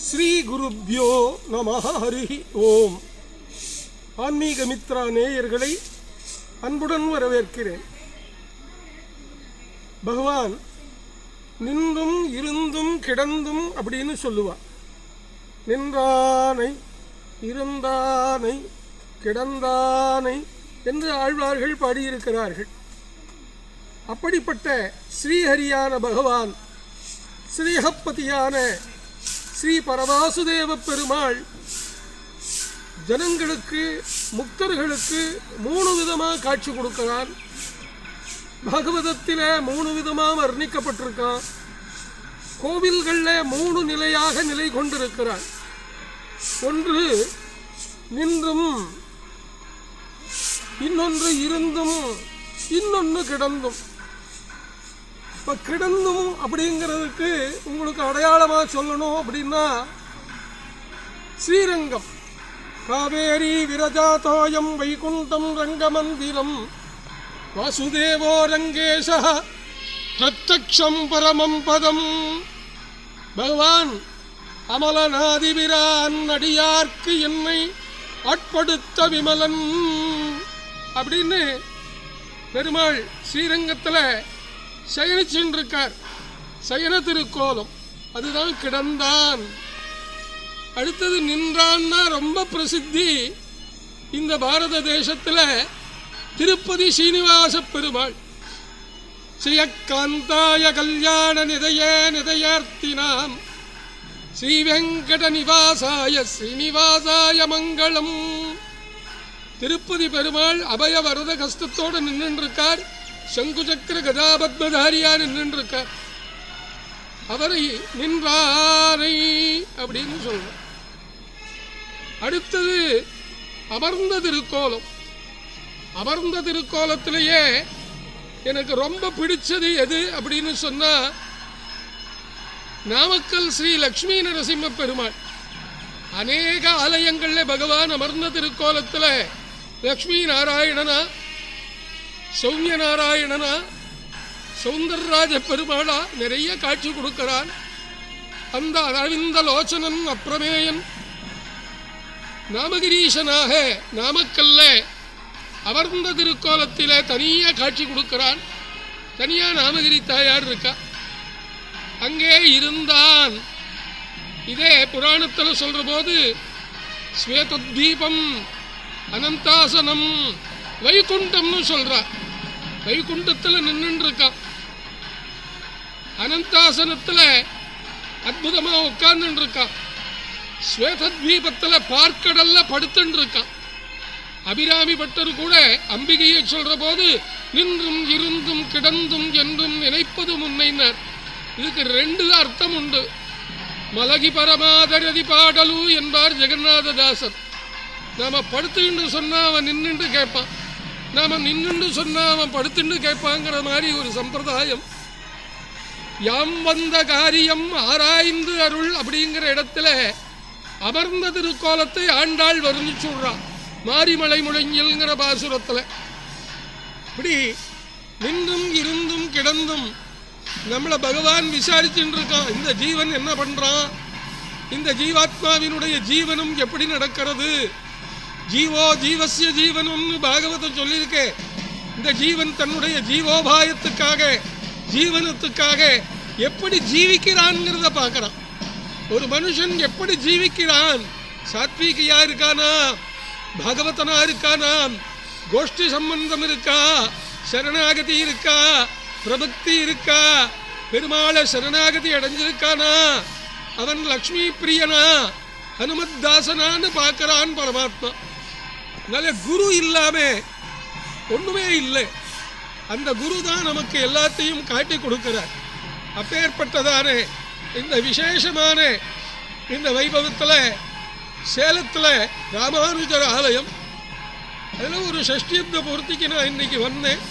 ஸ்ரீ குருப்யோ நம ஹரி ஓம். ஆன்மீக மித்ரா நேயர்களை அன்புடன் வரவேற்கிறேன். பகவான் நின்றும் இருந்தும் கிடந்தும் அப்படின்னு சொல்லுவார். நின்றானை இருந்தானை கிடந்தானை என்று ஆழ்வார்கள் பாடியிருக்கிறார்கள். அப்படிப்பட்ட ஸ்ரீஹரியான பகவான், ஸ்ரீஹப்பதியான ஸ்ரீ பரவாசுதேவ பெருமாள் ஜனங்களுக்கு, முக்தர்களுக்கு 3 விதமாக காட்சி கொடுக்கிறான். பாகவதத்தில் 3 விதமாக வர்ணிக்கப்பட்டிருக்கான். கோவில்களில் 3 நிலையாக நிலை கொண்டிருக்கிறான். ஒன்று நின்றும், இன்னொன்று இருந்தும், இன்னொன்று கிடந்தும். இப்போ கிடந்தும் அப்படிங்கிறதுக்கு உங்களுக்கு அடையாளமாக சொல்லணும் அப்படின்னா, ஸ்ரீரங்கம் காவேரி விரஜாதோயம் வைகுண்டம் ரங்கமந்திரம் வாசுதேவோ ரங்கேஷ பிரத்யக்ஷம் பரமம் பதம். பகவான் அமலநாதிபிரான் அடியார்க்கு என்னை ஆட்படுத்த விமலன் அப்படின்னு பெருமாள் ஸ்ரீரங்கத்தில் சயனிச்சுருக்கார். சயன திருக்கோலம், அதுதான் கிடந்தான். அடுத்தது நின்றான்னா ரொம்ப பிரசித்தி இந்த பாரத தேசத்தில் திருப்பதி ஸ்ரீனிவாச பெருமாள். ஸ்ரீயக்காந்தாய கல்யாண நிதய நிதயார்த்தினாம் ஸ்ரீ வெங்கட நிவாசாய ஸ்ரீனிவாசாய மங்களம். திருப்பதி பெருமாள் அபய வரத கஷ்டத்தோடு நின்றுருக்கார். சங்குசக்கர கதாபத்மதாரியா நின்றுருக்கார். அவரை நின்றாரை அப்படின்னு சொல்றார். அடுத்தது அமர்ந்த திருக்கோலம். அமர்ந்த திருக்கோலத்திலேயே எனக்கு ரொம்ப பிடிச்சது எது அப்படின்னு சொன்னா, நாமக்கல் ஸ்ரீ லக்ஷ்மி நரசிம்ம பெருமாள். அநேக ஆலயங்களில் பகவான் அமர்ந்த திருக்கோலத்தில் லக்ஷ்மி நாராயணனா, சௌமிய நாராயணனா, சௌந்தரராஜ பெருமாளா நிறைய காட்சி கொடுக்கிறான். அந்த அரவிந்த லோச்சனன் அப்பிரமேயன் நாமகிரீசனாக நாமக்கல்ல அமர்ந்த திருக்கோலத்தில் தனியாக காட்சி கொடுக்கிறான். தனியாக நாமகிரி தாயார் இருக்கா. அங்கே இருந்தான். இதே புராணத்தில் சொல்ற போது ஸ்வேதத்வீபம் அனந்தாசனம் வைகுண்டம்னு சொல்றார். வைகுண்டத்தில் நின்று இருக்கான். அனந்தாசனத்தில் அற்புதமாக உட்கார்ந்து இருக்கான். ஸ்வேதத்வீபத்தில் பார்க்கடல்ல படுத்துன்னு இருக்கான். அபிராமி பட்டர் கூட அம்பிகையை சொல்ற போது நின்றும் இருந்தும் கிடந்தும் என்றும் நினைப்பது முன்னைனர். இதுக்கு 2 அர்த்தம் உண்டு. மலகி பரமாதரதி பாடலு என்பார் ஜெகநாததாசர். நாம படுத்துன்னு சொன்னா அவன் நின்றுண்டு கேட்பான், நாம நின்றுண்டு சொன்னா அவன் படுத்துன்னு கேட்பாங்கிற மாதிரி ஒரு சம்பிரதாயம். யாம் வந்த காரியம் ஆராய்ந்து அருள் அப்படிங்கிற இடத்துல அமர்ந்த திருக்கோலத்தை ஆண்டாள் வர்ணிச்சு விடுறான். மாரிமலை முழங்கில்ங்கிற பாசுரத்தில். இப்படி நின்றும் இருந்தும் கிடந்தும் நம்மளை பகவான் விசாரிச்சுட்டு இருக்கான். இந்த ஜீவன் என்ன பண்றான், இந்த ஜீவாத்மாவினுடைய ஜீவனம் எப்படி நடக்கிறது, ஜீவோ ஜீவசிய ஜீவனம்னு பாகவதம் சொல்லியிருக்கே. இந்த ஜீவன் தன்னுடைய ஜீவோபாயத்துக்காக, ஜீவனத்துக்காக எப்படி ஜீவிக்கிறான்ங்கிறத பார்க்கறான். ஒரு மனுஷன் எப்படி ஜீவிக்கிறான், சாத்வீகியா இருக்கானா, பாகவதனா இருக்கானா, கோஷ்டி சம்பந்தம் இருக்கா, சரணாகதி இருக்கா, பிரபக்தி இருக்கா, பெருமாளை சரணாகதி அடைஞ்சிருக்கானா, அவன் லக்ஷ்மி பிரியனா, ஹனுமத் தாசனான்னு பார்க்கறான் பரமாத்மா. அதனால குரு இல்லாம ஒண்ணுமே இல்லை. அந்த குரு தான் நமக்கு எல்லாத்தையும் காட்டி கொடுக்கிறார். அப்பேற்பட்டதான இந்த விசேஷமான இந்த வைபவத்தில் சேலத்தில் ராமானுஜர் ஆலயம், அதில் ஒரு ஷஷ்டியப்த பூர்த்திக்கு நான் இன்னைக்கு வந்தேன்.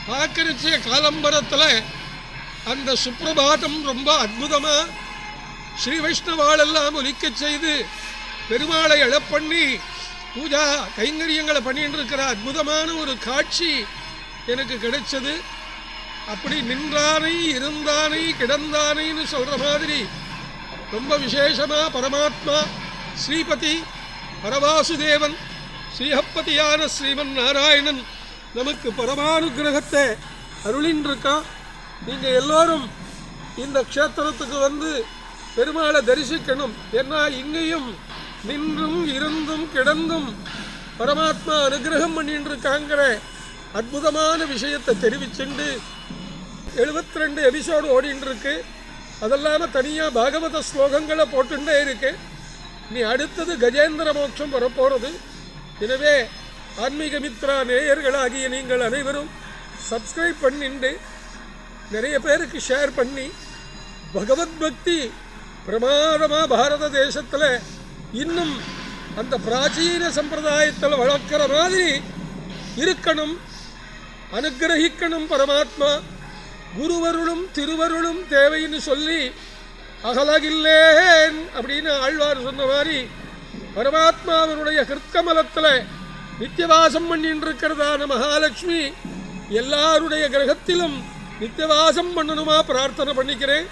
பார்க்கறச்சே காலம்பரத்தில் அந்த சுப்பிரபாதம் ரொம்ப அற்புதமாக ஸ்ரீ வைஷ்ணவாளெல்லாம் ஒலிக்க செய்து பெருமாளை எழப்பண்ணி பூஜா கைங்கரியங்களை பண்ணிட்டு இருக்கிற அற்புதமான ஒரு காட்சி எனக்கு கிடைச்சது. அப்படி நின்றானை இருந்தானை கிடந்தானைன்னு சொல்ற மாதிரி ரொம்ப விசேஷமாக பரமாத்மா ஸ்ரீபதி பரவாசுதேவன் ஸ்ரீஹப்பதியான ஸ்ரீமன் நாராயணன் நமக்கு பரமானுகிரகத்தை அருளின்றிருக்கான். நீங்கள் எல்லோரும் இந்த க்ஷேத்திரத்துக்கு வந்து பெருமாளை தரிசிக்கணும். ஏன்னா இங்கேயும் நின்றும் இருந்தும் கிடந்தும் பரமாத்மா அனுகிரகம் பண்ணிட்டு இருக்காங்கிற அற்புதமான விஷயத்தை தெரிவிச்சுண்டு 72 எபிசோடு ஓடின்னு இருக்கு. அதெல்லாமல் தனியாக பாகவத ஸ்லோகங்களை போட்டுட்டே இருக்கு. நீ அடுத்தது கஜேந்திர மோட்சம் வரப்போகிறது. எனவே ஆன்மீக மித்ரா நேயர்களாகிய நீங்கள் அனைவரும் சப்ஸ்கிரைப் பண்ணிண்டு நிறைய பேருக்கு ஷேர் பண்ணி பகவத் பக்தி பிரமாதமாக பாரத தேசத்தில் இன்னும் அந்த பிராச்சீன சம்பிரதாயத்தில் வளர்க்கிற மாதிரி இருக்கணும், அனுகிரகிக்கணும். பரமாத்மா குருவருளும் திருவருளும் தேவைன்னு சொல்லி அகலகில்லேன் அப்படின்னு ஆழ்வார் சொன்ன மாதிரி பரமாத்மாவனுடைய கிருத்கமலத்தில் நித்தியவாசம் பண்ணிட்டு இருக்கிறதான மகாலட்சுமி எல்லாருடைய கிரகத்திலும் நித்தியவாசம் பண்ணணுமா பிரார்த்தனை பண்ணிக்கிறேன்.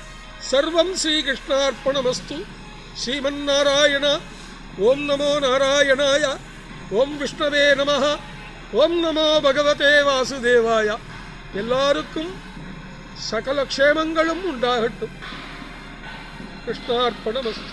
சர்வம் ஸ்ரீகிருஷ்ணார்ப்பணமஸ்து. ஸ்ரீமன் நாராயண. ஓம் நமோ நாராயணாய. ஓம் விஷ்ணவே நமः. ஓம் நமோ பகவதே வாசுதேவாய. எல்லாருக்கும் சகல க்ஷேமங்களும் உண்டாகட்டும். கிருஷ்ணார்ப்பணமஸ்து.